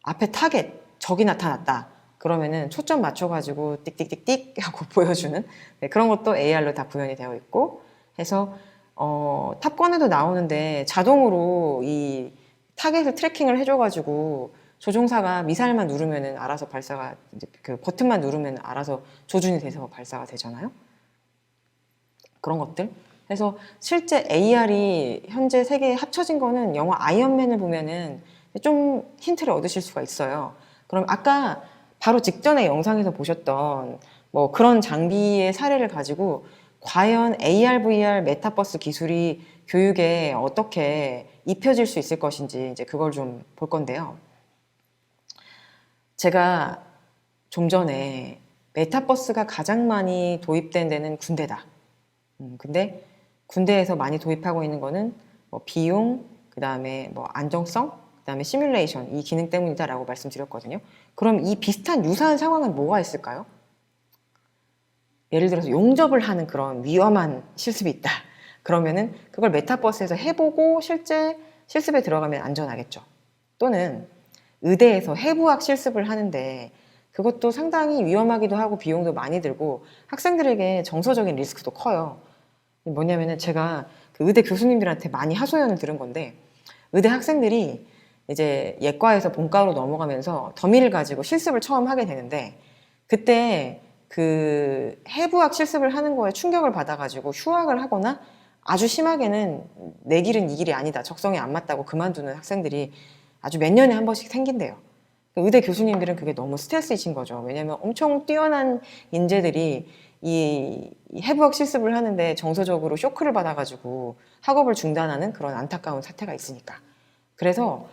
앞에 타겟, 적이 나타났다. 그러면은 초점 맞춰가지고 띡띡띡띡 하고 보여주는 그런 것도 AR로 다 구현이 되어 있고 해서 탑건에도 나오는데 자동으로 이 타겟을 트래킹을 해줘가지고 조종사가 미사일만 누르면은 알아서 발사가 이제 그 버튼만 누르면 알아서 조준이 돼서 발사가 되잖아요. 그런 것들. 그래서 실제 AR이 현재 세계에 합쳐진 거는 영화 아이언맨을 보면은 좀 힌트를 얻으실 수가 있어요. 그럼 아까 바로 직전에 영상에서 보셨던 뭐 그런 장비의 사례를 가지고 과연 AR, VR, 메타버스 기술이 교육에 어떻게 입혀질 수 있을 것인지 이제 그걸 좀 볼 건데요. 제가 좀 전에 메타버스가 가장 많이 도입된 데는 군대다. 근데 군대에서 많이 도입하고 있는 거는 뭐 비용, 그 다음에 뭐 안정성, 그 다음에 시뮬레이션, 이 기능 때문이다라고 말씀드렸거든요. 그럼 이 비슷한 유사한 상황은 뭐가 있을까요? 예를 들어서 용접을 하는 그런 위험한 실습이 있다. 그러면은 그걸 메타버스에서 해보고 실제 실습에 들어가면 안전하겠죠. 또는 의대에서 해부학 실습을 하는데 그것도 상당히 위험하기도 하고 비용도 많이 들고 학생들에게 정서적인 리스크도 커요. 뭐냐면은 제가 그 의대 교수님들한테 많이 하소연을 들은 건데 의대 학생들이 이제 예과에서 본과로 넘어가면서 더미를 가지고 실습을 처음 하게 되는데 그때 그 해부학 실습을 하는 거에 충격을 받아가지고 휴학을 하거나 아주 심하게는 내 길은 이 길이 아니다, 적성에 안 맞다고 그만두는 학생들이 아주 몇 년에 한 번씩 생긴대요. 의대 교수님들은 그게 너무 스트레스이신 거죠. 왜냐하면 엄청 뛰어난 인재들이 이 해부학 실습을 하는데 정서적으로 쇼크를 받아가지고 학업을 중단하는 그런 안타까운 사태가 있으니까. 그래서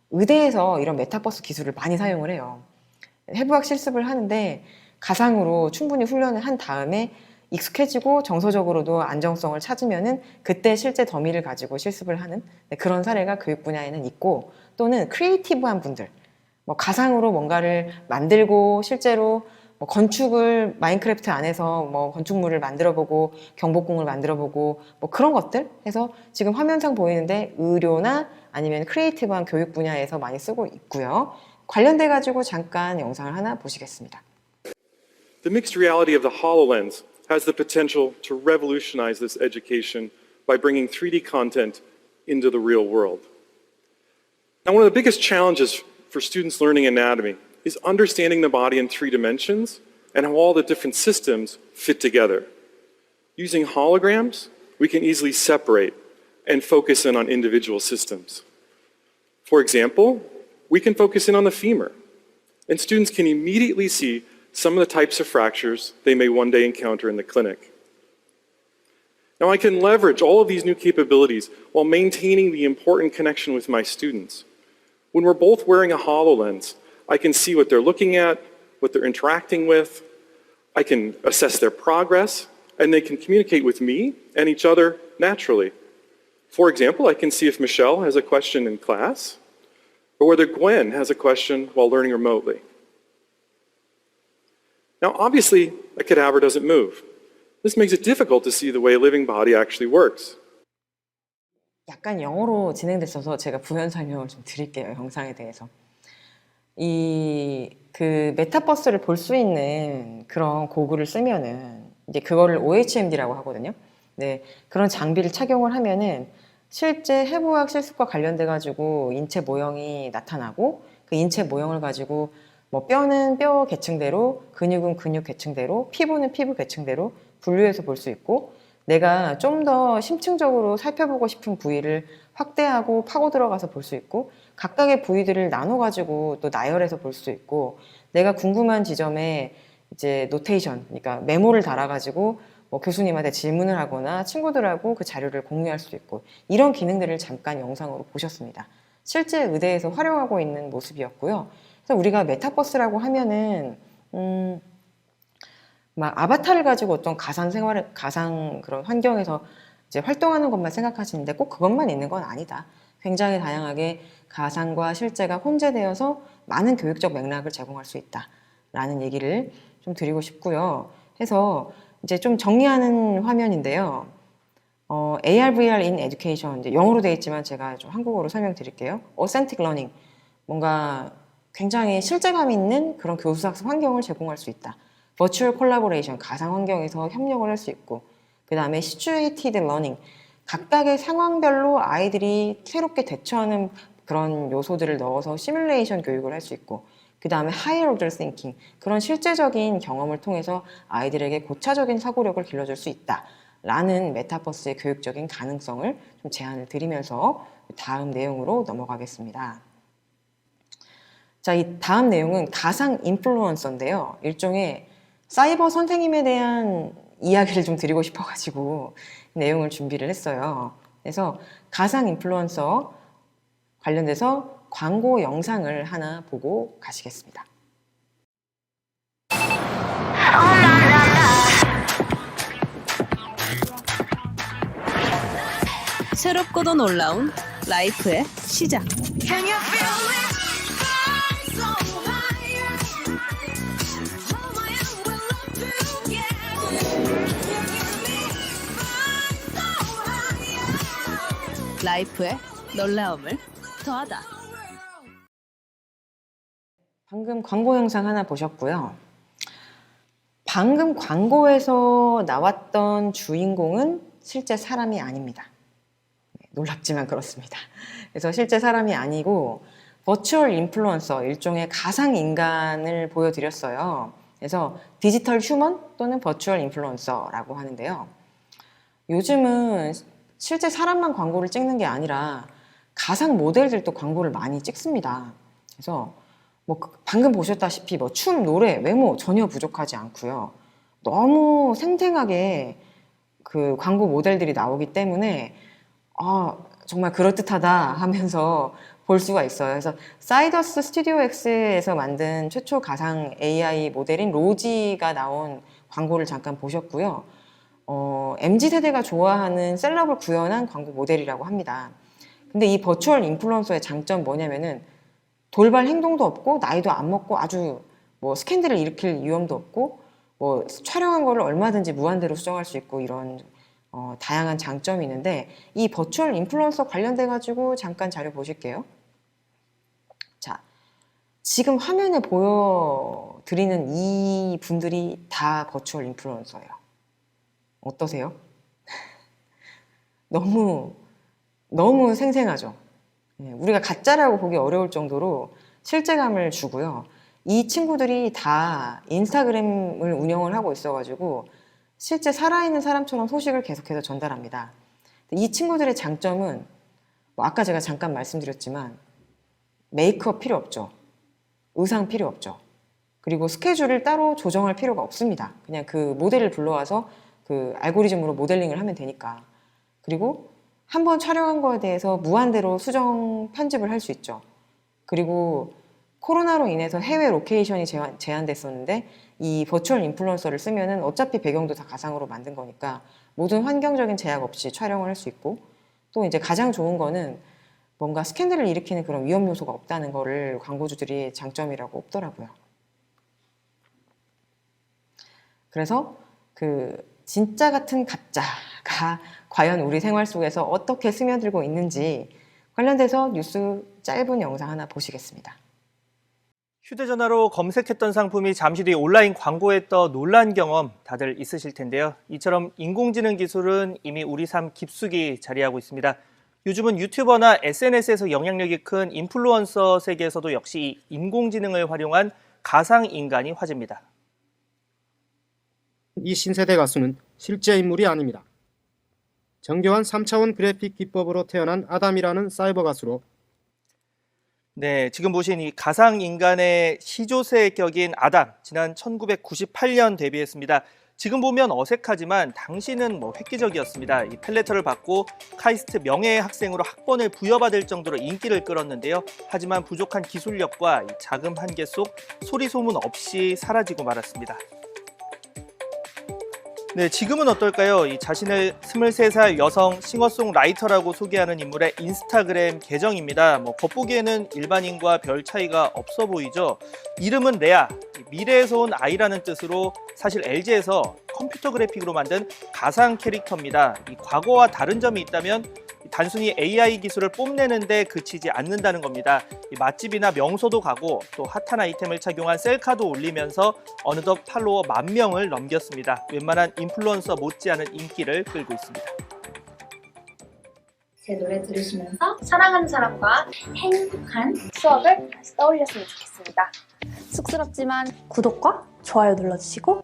의대에서 이런 메타버스 기술을 많이 사용을 해요. 해부학 실습을 하는데 가상으로 충분히 훈련을 한 다음에 익숙해지고 정서적으로도 안정성을 찾으면은 그때 실제 더미를 가지고 실습을 하는 그런 사례가 교육 분야에는 있고, 또는 크리에이티브한 분들, 뭐 가상으로 뭔가를 만들고 실제로 뭐 건축을 마인크래프트 안에서 뭐 건축물을 만들어보고 경복궁을 만들어보고 뭐 그런 것들 해서 지금 화면상 보이는데 의료나 아니면 크리에이티브한 교육 분야에서 많이 쓰고 있고요. 관련돼 가지고 잠깐 영상을 하나 보시겠습니다. The mixed reality of the HoloLens has the potential to revolutionize this education by bringing 3D content into the real world. Now, one of the biggest challenges for students learning anatomy is understanding the body in 3 dimensions and how all the different systems fit together. Using holograms, we can easily separate and focus in on individual systems. For example, we can focus in on the femur, and students can immediately see some of the types of fractures they may one day encounter in the clinic. Now, I can leverage all of these new capabilities while maintaining the important connection with my students. When we're both wearing a HoloLens, I can see what they're looking at, what they're interacting with. I can assess their progress, and they can communicate with me and each other naturally. For example, I can see if Michelle has a question in class, or whether Gwen has a question while learning remotely. Now, obviously, a cadaver doesn't move. This makes it difficult to see the way a living body actually works. 약간 영어로 진행됐어서 제가 부연 설명을 좀 드릴게요. 영상에 대해서. 그 메타버스를 볼 수 있는 그런 고글을 쓰면은 이제 그거를 OHMD라고 하거든요. 네, 그런 장비를 착용을 하면은 실제 해부학 실습과 관련돼 가지고 인체 모형이 나타나고 그 인체 모형을 가지고 뭐 뼈는 뼈 계층대로, 근육은 근육 계층대로, 피부는 피부 계층대로 분류해서 볼 수 있고, 내가 좀 더 심층적으로 살펴보고 싶은 부위를 확대하고 파고 들어가서 볼 수 있고, 각각의 부위들을 나눠가지고 또 나열해서 볼 수 있고, 내가 궁금한 지점에 이제 노테이션, 그러니까 메모를 달아가지고 뭐 교수님한테 질문을 하거나 친구들하고 그 자료를 공유할 수 있고, 이런 기능들을 잠깐 영상으로 보셨습니다. 실제 의대에서 활용하고 있는 모습이었고요. 그래서 우리가 메타버스라고 하면은 막 아바타를 가지고 어떤 가상 그런 환경에서 이제 활동하는 것만 생각하시는데 꼭 그것만 있는 건 아니다. 굉장히 다양하게 가상과 실제가 혼재되어서 많은 교육적 맥락을 제공할 수 있다라는 얘기를 좀 드리고 싶고요. 해서 이제 좀 정리하는 화면인데요. AR, VR in Education, 이제 영어로 되어 있지만 제가 좀 한국어로 설명드릴게요. Authentic Learning, 뭔가 굉장히 실제감 있는 그런 교수학습 환경을 제공할 수 있다. Virtual Collaboration, 가상 환경에서 협력을 할 수 있고, 그 다음에 Situated Learning, 각각의 상황별로 아이들이 새롭게 대처하는 그런 요소들을 넣어서 시뮬레이션 교육을 할 수 있고, 그 다음에 Higher Order Thinking, 그런 실제적인 경험을 통해서 아이들에게 고차적인 사고력을 길러줄 수 있다 라는 메타버스의 교육적인 가능성을 좀 제안을 드리면서 다음 내용으로 넘어가겠습니다. 자, 이 다음 내용은 가상 인플루언서인데요. 일종의 사이버 선생님에 대한 이야기를 좀 드리고 싶어가지고 내용을 준비를 했어요. 그래서 가상 인플루언서 관련돼서 광고 영상을 하나 보고 가시겠습니다. 새롭고도 놀라운 라이프의 시작. 라이프의 놀라움을 더하다. 방금 광고 영상 하나 보셨고요. 방금 광고에서 나왔던 주인공은 실제 사람이 아닙니다. 놀랍지만 그렇습니다. 그래서 실제 사람이 아니고 버추얼 인플루언서, 일종의 가상 인간을 보여드렸어요. 그래서 디지털 휴먼 또는 버추얼 인플루언서라고 하는데요. 요즘은 실제 사람만 광고를 찍는 게 아니라 가상 모델들도 광고를 많이 찍습니다. 그래서 뭐 방금 보셨다시피 뭐 춤, 노래, 외모 전혀 부족하지 않고요. 너무 생생하게 그 광고 모델들이 나오기 때문에 정말 그럴듯하다 하면서 볼 수가 있어요. 그래서 사이더스 스튜디오 X에서 만든 최초 가상 AI 모델인 로지가 나온 광고를 잠깐 보셨고요. MZ세대가 좋아하는 셀럽을 구현한 광고 모델이라고 합니다. 근데 이 버추얼 인플루언서의 장점 뭐냐면은 돌발 행동도 없고 나이도 안 먹고 아주 뭐 스캔들을 일으킬 위험도 없고 뭐 촬영한 거를 얼마든지 무한대로 수정할 수 있고 이런 다양한 장점이 있는데 이 버추얼 인플루언서 관련돼 가지고 잠깐 자료 보실게요. 자, 지금 화면에 보여드리는 이 분들이 다 버추얼 인플루언서예요. 어떠세요? 너무 생생하죠. 우리가 가짜라고 보기 어려울 정도로 실제감을 주고요. 이 친구들이 다 인스타그램을 운영을 하고 있어가지고 실제 살아있는 사람처럼 소식을 계속해서 전달합니다. 이 친구들의 장점은 뭐 아까 제가 잠깐 말씀드렸지만 메이크업 필요 없죠. 의상 필요 없죠. 그리고 스케줄을 따로 조정할 필요가 없습니다. 그냥 그 모델을 불러와서 그 알고리즘으로 모델링을 하면 되니까. 그리고 한번 촬영한 거에 대해서 무한대로 수정 편집을 할 수 있죠. 그리고 코로나로 인해서 해외 로케이션이 제한됐었는데 이 버추얼 인플루언서를 쓰면은 어차피 배경도 다 가상으로 만든 거니까 모든 환경적인 제약 없이 촬영을 할 수 있고, 또 이제 가장 좋은 거는 뭔가 스캔들을 일으키는 그런 위험 요소가 없다는 거를 광고주들이 장점이라고 꼽더라고요. 그래서 그 진짜 같은 가짜가 과연 우리 생활 속에서 어떻게 스며들고 있는지 관련돼서 뉴스 짧은 영상 하나 보시겠습니다. 휴대전화로 검색했던 상품이 잠시 뒤 온라인 광고에 떠 놀란 경험 다들 있으실 텐데요. 이처럼 인공지능 기술은 이미 우리 삶 깊숙이 자리하고 있습니다. 요즘은 유튜버나 SNS에서 영향력이 큰 인플루언서 세계에서도 역시 이 인공지능을 활용한 가상인간이 화제입니다. 이 신세대 가수는 실제 인물이 아닙니다. 정교한 3차원 그래픽 기법으로 태어난 아담이라는 사이버 가수로 네, 지금 보신 이 가상인간의 시조새 격인 아담, 지난 1998년 데뷔했습니다. 지금 보면 어색하지만 당시는 획기적이었습니다. 이 펠레터를 받고 카이스트 명예 학생으로 학번을 부여받을 정도로 인기를 끌었는데요. 하지만 부족한 기술력과 이 자금 한계 속 소리 소문 없이 사라지고 말았습니다. 네, 지금은 어떨까요? 이 자신을 23살 여성 싱어송라이터라고 소개하는 인물의 인스타그램 계정입니다. 겉보기에는 일반인과 별 차이가 없어 보이죠. 이름은 레아, 미래에서 온 아이라는 뜻으로 사실 LG에서 컴퓨터 그래픽으로 만든 가상 캐릭터입니다. 이 과거와 다른 점이 있다면 단순히 AI 기술을 뽐내는 데 그치지 않는다는 겁니다. 맛집이나 명소도 가고 또 핫한 아이템을 착용한 셀카도 올리면서 어느덧 팔로워 10,000명을 넘겼습니다. 웬만한 인플루언서 못지않은 인기를 끌고 있습니다. 제 노래 들으시면서 사랑하는 사람과 행복한 추억을 다시 떠올렸으면 좋겠습니다. 쑥스럽지만 구독과 좋아요 눌러주시고,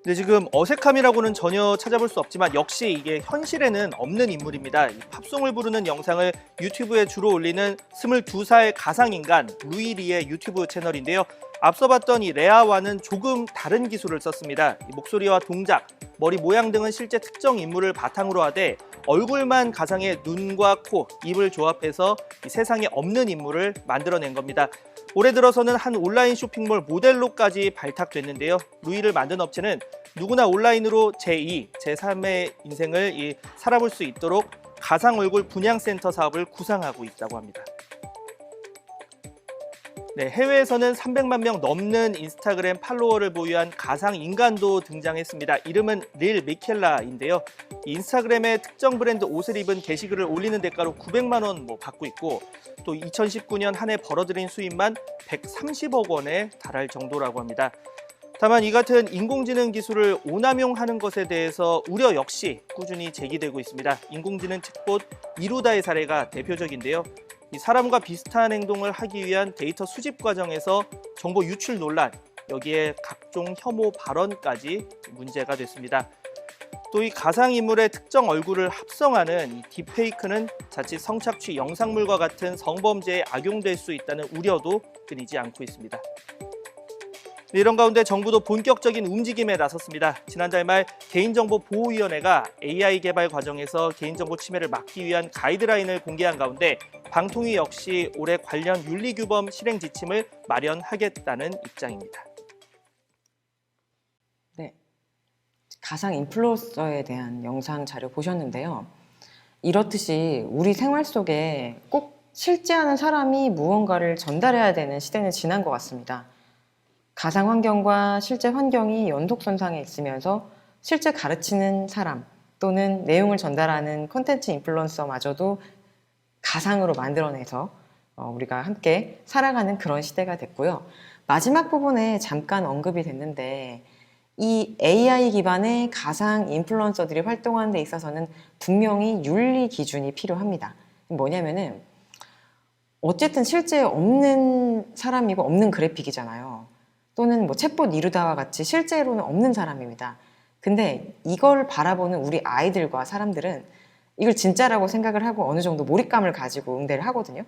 네, 지금 어색함이라고는 전혀 찾아볼 수 없지만 역시 이게 현실에는 없는 인물입니다. 이 팝송을 부르는 영상을 유튜브에 주로 올리는 22살 가상인간 루이리의 유튜브 채널인데요. 앞서 봤던 이 레아와는 조금 다른 기술을 썼습니다. 이 목소리와 동작, 머리 모양 등은 실제 특정 인물을 바탕으로 하되 얼굴만 가상의 눈과 코, 입을 조합해서 이 세상에 없는 인물을 만들어낸 겁니다. 올해 들어서는 한 온라인 쇼핑몰 모델로까지 발탁됐는데요. 루이를 만든 업체는 누구나 온라인으로 제2, 제3의 인생을 살아볼 수 있도록 가상 얼굴 분양센터 사업을 구상하고 있다고 합니다. 네, 해외에서는 300만 명 넘는 인스타그램 팔로워를 보유한 가상 인간도 등장했습니다. 이름은 릴 미켈라인데요. 인스타그램의 특정 브랜드 옷을 입은 게시글을 올리는 대가로 900만 원 받고 있고, 또 2019년 한 해 벌어들인 수입만 130억 원에 달할 정도라고 합니다. 다만 이 같은 인공지능 기술을 오남용하는 것에 대해서 우려 역시 꾸준히 제기되고 있습니다. 인공지능 챗봇 이루다의 사례가 대표적인데요. 이 사람과 비슷한 행동을 하기 위한 데이터 수집 과정에서 정보 유출 논란, 여기에 각종 혐오 발언까지 문제가 됐습니다. 또 이 가상인물의 특정 얼굴을 합성하는 이 딥페이크는 자칫 성착취 영상물과 같은 성범죄에 악용될 수 있다는 우려도 끊이지 않고 있습니다. 이런 가운데 정부도 본격적인 움직임에 나섰습니다. 지난달 말 개인정보보호위원회가 AI 개발 과정에서 개인정보 침해를 막기 위한 가이드라인을 공개한 가운데 방통위 역시 올해 관련 윤리규범 실행 지침을 마련하겠다는 입장입니다. 네, 가상 인플루언서에 대한 영상 자료 보셨는데요. 이렇듯이 우리 생활 속에 꼭 실제하는 사람이 무언가를 전달해야 되는 시대는 지난 것 같습니다. 가상 환경과 실제 환경이 연속선상에 있으면서 실제 가르치는 사람 또는 내용을 전달하는 콘텐츠 인플루언서마저도 가상으로 만들어내서 우리가 함께 살아가는 그런 시대가 됐고요. 마지막 부분에 잠깐 언급이 됐는데 이 AI 기반의 가상 인플루언서들이 활동하는 데 있어서는 분명히 윤리 기준이 필요합니다. 뭐냐면은 어쨌든 실제 없는 사람이고 없는 그래픽이잖아요. 또는 뭐 챗봇 이루다와 같이 실제로는 없는 사람입니다. 근데 이걸 바라보는 우리 아이들과 사람들은 이걸 진짜라고 생각을 하고 어느 정도 몰입감을 가지고 응대를 하거든요.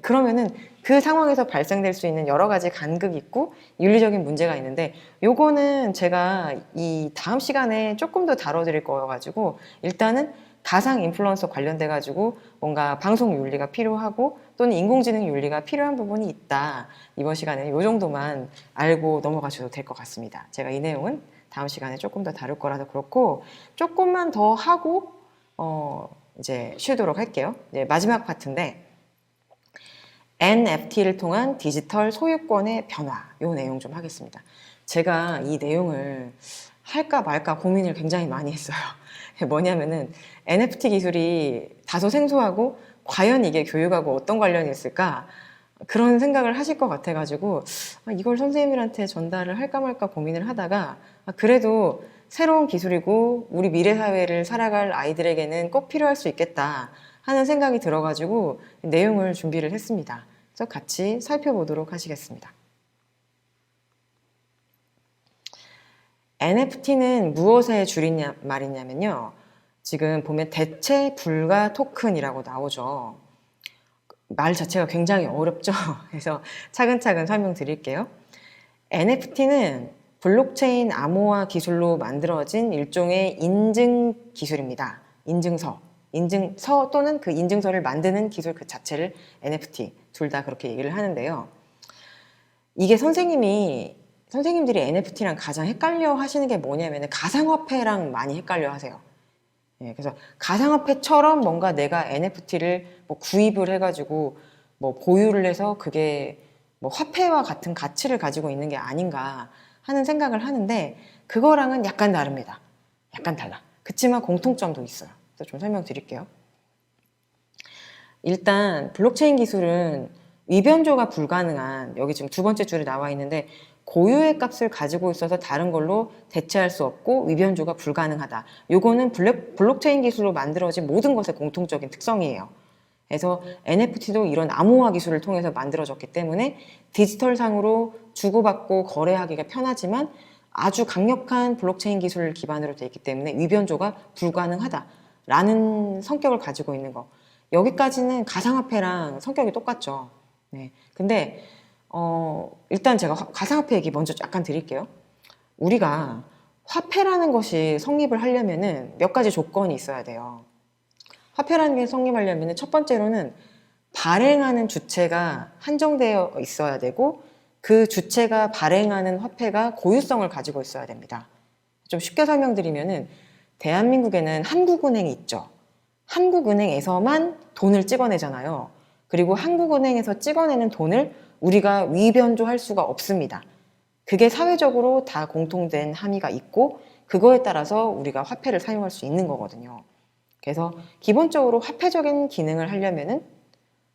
그러면은 그 상황에서 발생될 수 있는 여러 가지 간극이 있고 윤리적인 문제가 있는데 요거는 제가 이 다음 시간에 조금 더 다뤄드릴 거여가지고 일단은 가상 인플루언서 관련돼 가지고 뭔가 방송 윤리가 필요하고 또는 인공지능 윤리가 필요한 부분이 있다. 이번 시간에는 이 정도만 알고 넘어가셔도 될 것 같습니다. 제가 이 내용은 다음 시간에 조금 더 다룰 거라서 그렇고 조금만 더 하고 이제 쉬도록 할게요. 네, 마지막 파트인데 NFT를 통한 디지털 소유권의 변화 이 내용 좀 하겠습니다. 제가 이 내용을 할까 말까 고민을 굉장히 많이 했어요. 뭐냐면은 NFT 기술이 다소 생소하고 과연 이게 교육하고 어떤 관련이 있을까 그런 생각을 하실 것 같아가지고 이걸 선생님들한테 전달을 할까 말까 고민을 하다가 그래도 새로운 기술이고 우리 미래 사회를 살아갈 아이들에게는 꼭 필요할 수 있겠다 하는 생각이 들어가지고 내용을 준비를 했습니다. 그래서 같이 살펴보도록 하시겠습니다. NFT는 무엇의 줄인 말이냐면요. 지금 보면 대체 불가 토큰이라고 나오죠. 말 자체가 굉장히 어렵죠. 그래서 차근차근 설명드릴게요. NFT는 블록체인 암호화 기술로 만들어진 일종의 인증 기술입니다. 인증서 또는 그 인증서를 만드는 기술 그 자체를 NFT, 둘 다 그렇게 얘기를 하는데요. 이게 선생님들이 NFT랑 가장 헷갈려 하시는 게 뭐냐면 가상화폐랑 많이 헷갈려 하세요. 예, 그래서 가상화폐처럼 뭔가 내가 NFT를 뭐 구입을 해가지고 뭐 보유를 해서 그게 뭐 화폐와 같은 가치를 가지고 있는 게 아닌가 하는 생각을 하는데 그거랑은 약간 다릅니다. 약간 달라. 그치만 공통점도 있어요. 그래서 좀 설명드릴게요. 일단 블록체인 기술은 위변조가 불가능한 여기 지금 두 번째 줄에 나와 있는데 고유의 값을 가지고 있어서 다른 걸로 대체할 수 없고 위변조가 불가능하다. 요거는 블록체인 기술로 만들어진 모든 것의 공통적인 특성이에요. 그래서 NFT도 이런 암호화 기술을 통해서 만들어졌기 때문에 디지털상으로 주고받고 거래하기가 편하지만 아주 강력한 블록체인 기술을 기반으로 되어 있기 때문에 위변조가 불가능하다라는 성격을 가지고 있는 거. 여기까지는 가상화폐랑 성격이 똑같죠. 네. 근데 일단 제가 가상화폐 얘기 먼저 약간 드릴게요. 우리가 화폐라는 것이 성립을 하려면은 몇 가지 조건이 있어야 돼요. 화폐라는 게 성립하려면은 첫 번째로는 발행하는 주체가 한정되어 있어야 되고 그 주체가 발행하는 화폐가 고유성을 가지고 있어야 됩니다. 좀 쉽게 설명드리면은 대한민국에는 한국은행이 있죠. 한국은행에서만 돈을 찍어내잖아요. 그리고 한국은행에서 찍어내는 돈을 우리가 위변조할 수가 없습니다. 그게 사회적으로 다 공통된 함의가 있고 그거에 따라서 우리가 화폐를 사용할 수 있는 거거든요. 그래서 기본적으로 화폐적인 기능을 하려면은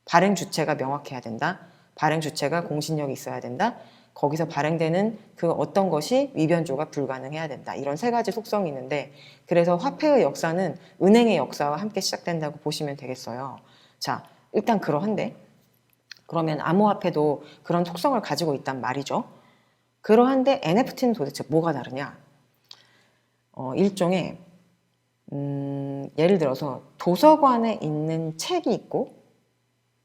발행 주체가 명확해야 된다. 발행 주체가 공신력이 있어야 된다. 거기서 발행되는 그 어떤 것이 위변조가 불가능해야 된다. 이런 세 가지 속성이 있는데 그래서 화폐의 역사는 은행의 역사와 함께 시작된다고 보시면 되겠어요. 자, 일단 그러한데 그러면 암호화폐도 그런 속성을 가지고 있단 말이죠. 그러한데 NFT는 도대체 뭐가 다르냐? 일종의 예를 들어서 도서관에 있는 책이 있고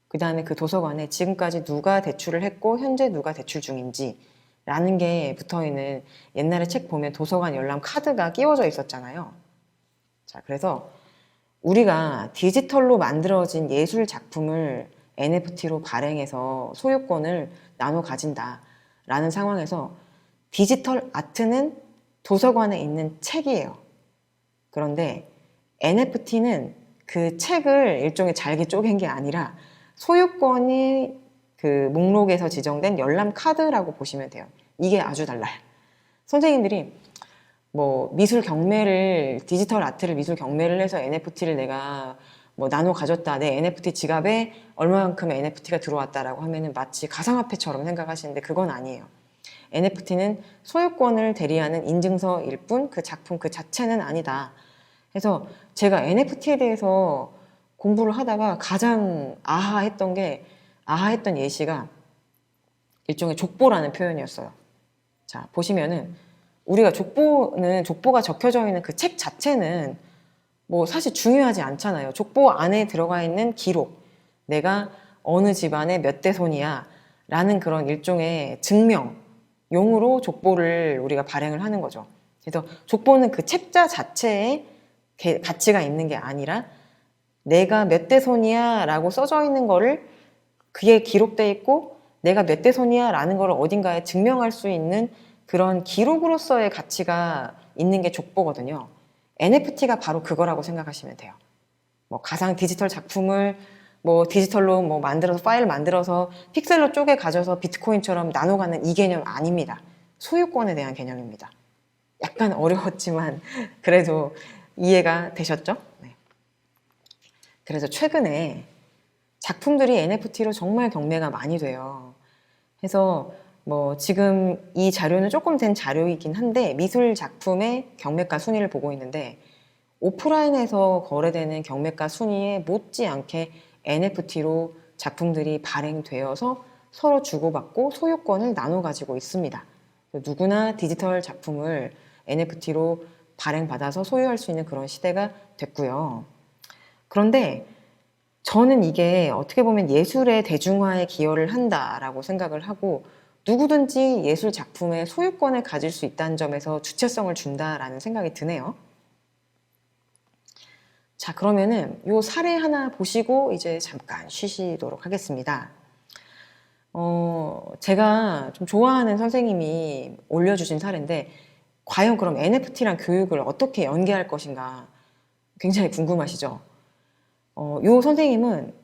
그 다음에 그 도서관에 지금까지 누가 대출을 했고 현재 누가 대출 중인지 라는 게 붙어있는 옛날에 책 보면 도서관 열람 카드가 끼워져 있었잖아요. 자, 그래서 우리가 디지털로 만들어진 예술 작품을 NFT로 발행해서 소유권을 나눠 가진다 라는 상황에서 디지털 아트는 도서관에 있는 책이에요. 그런데 NFT는 그 책을 일종의 잘게 쪼갠 게 아니라 소유권이 그 목록에서 지정된 열람 카드라고 보시면 돼요. 이게 아주 달라요. 선생님들이 뭐 미술 경매를 디지털 아트를 미술 경매를 해서 NFT를 내가 뭐 나눠 가졌다. 내 NFT 지갑에 얼마만큼의 NFT가 들어왔다라고 하면은 마치 가상화폐처럼 생각하시는데 그건 아니에요. NFT는 소유권을 대리하는 인증서일 뿐 그 작품 그 자체는 아니다. 그래서 제가 NFT에 대해서 공부를 하다가 가장 아하했던 예시가 일종의 족보라는 표현이었어요. 자, 보시면은 우리가 족보가 적혀져 있는 그 책 자체는 뭐 사실 중요하지 않잖아요. 족보 안에 들어가 있는 기록, 내가 어느 집안의 몇 대 손이야 라는 그런 일종의 증명용으로 족보를 우리가 발행을 하는 거죠. 그래서 족보는 그 책자 자체에 가치가 있는 게 아니라 내가 몇 대 손이야 라고 써져 있는 거를 그게 기록돼 있고 내가 몇 대 손이야 라는 거를 어딘가에 증명할 수 있는 그런 기록으로서의 가치가 있는 게 족보거든요. NFT가 바로 그거라고 생각하시면 돼요. 뭐 가상 디지털 작품을 뭐 디지털로 뭐 만들어서 파일 만들어서 픽셀로 쪼개 가져서 비트코인처럼 나눠가는 이 개념 아닙니다. 소유권에 대한 개념입니다. 약간 어려웠지만 그래도 이해가 되셨죠? 네. 그래서 최근에 작품들이 NFT로 정말 경매가 많이 돼요. 그래서 뭐 지금 이 자료는 조금 된 자료이긴 한데 미술 작품의 경매가 순위를 보고 있는데 오프라인에서 거래되는 경매가 순위에 못지않게 NFT로 작품들이 발행되어서 서로 주고받고 소유권을 나눠 가지고 있습니다. 누구나 디지털 작품을 NFT로 발행받아서 소유할 수 있는 그런 시대가 됐고요. 그런데 저는 이게 어떻게 보면 예술의 대중화에 기여를 한다라고 생각을 하고 누구든지 예술 작품의 소유권을 가질 수 있다는 점에서 주체성을 준다라는 생각이 드네요. 자, 그러면은 요 사례 하나 보시고 이제 잠깐 쉬시도록 하겠습니다. 제가 좀 좋아하는 선생님이 올려주신 사례인데 과연 그럼 NFT랑 교육을 어떻게 연계할 것인가 굉장히 궁금하시죠? 요 선생님은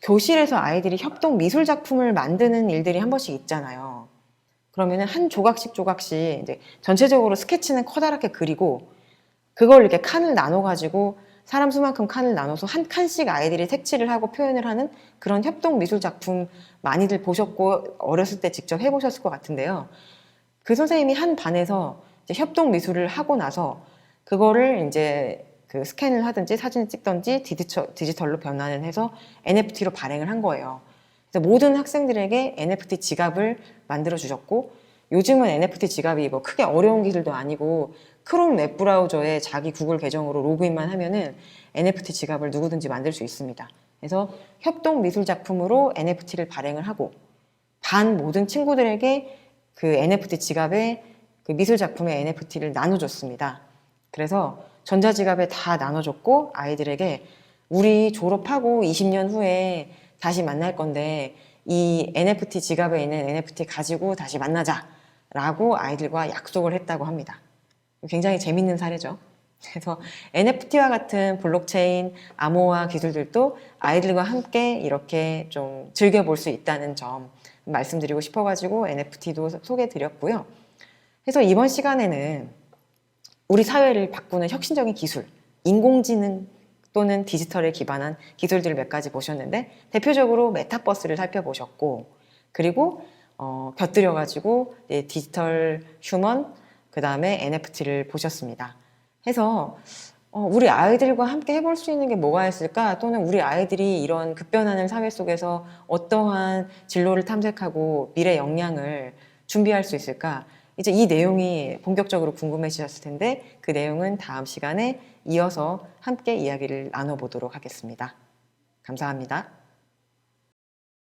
교실에서 아이들이 협동 미술 작품을 만드는 일들이 한 번씩 있잖아요. 그러면은 한 조각씩 이제 전체적으로 스케치는 커다랗게 그리고 그걸 이렇게 칸을 나눠가지고 사람 수만큼 칸을 나눠서 한 칸씩 아이들이 색칠을 하고 표현을 하는 그런 협동 미술 작품 많이들 보셨고 어렸을 때 직접 해보셨을 것 같은데요. 그 선생님이 한 반에서 이제 협동 미술을 하고 나서 그거를 이제 그 스캔을 하든지 사진을 찍든지 디지털로 변환을 해서 NFT로 발행을 한 거예요. 그래서 모든 학생들에게 NFT 지갑을 만들어 주셨고 요즘은 NFT 지갑이 뭐 크게 어려운 기술도 아니고 크롬 웹브라우저에 자기 구글 계정으로 로그인만 하면은 NFT 지갑을 누구든지 만들 수 있습니다. 그래서 협동 미술 작품으로 NFT를 발행을 하고 반 모든 친구들에게 그 NFT 지갑에 그 미술 작품의 NFT를 나눠줬습니다. 그래서 전자지갑에 다 나눠줬고 아이들에게 우리 졸업하고 20년 후에 다시 만날 건데 이 NFT 지갑에 있는 NFT 가지고 다시 만나자 라고 아이들과 약속을 했다고 합니다. 굉장히 재밌는 사례죠. 그래서 NFT와 같은 블록체인, 암호화 기술들도 아이들과 함께 이렇게 좀 즐겨볼 수 있다는 점 말씀드리고 싶어가지고 NFT도 소개해드렸고요. 그래서 이번 시간에는 우리 사회를 바꾸는 혁신적인 기술, 인공지능 또는 디지털에 기반한 기술들을 몇 가지 보셨는데 대표적으로 메타버스를 살펴보셨고 그리고 곁들여가지고 디지털 휴먼, 그 다음에 NFT를 보셨습니다. 해서 우리 아이들과 함께 해볼 수 있는 게 뭐가 있을까? 또는 우리 아이들이 이런 급변하는 사회 속에서 어떠한 진로를 탐색하고 미래 역량을 준비할 수 있을까? 이제 이 내용이 본격적으로 궁금해지셨을 텐데 그 내용은 다음 시간에 이어서 함께 이야기를 나눠보도록 하겠습니다. 감사합니다.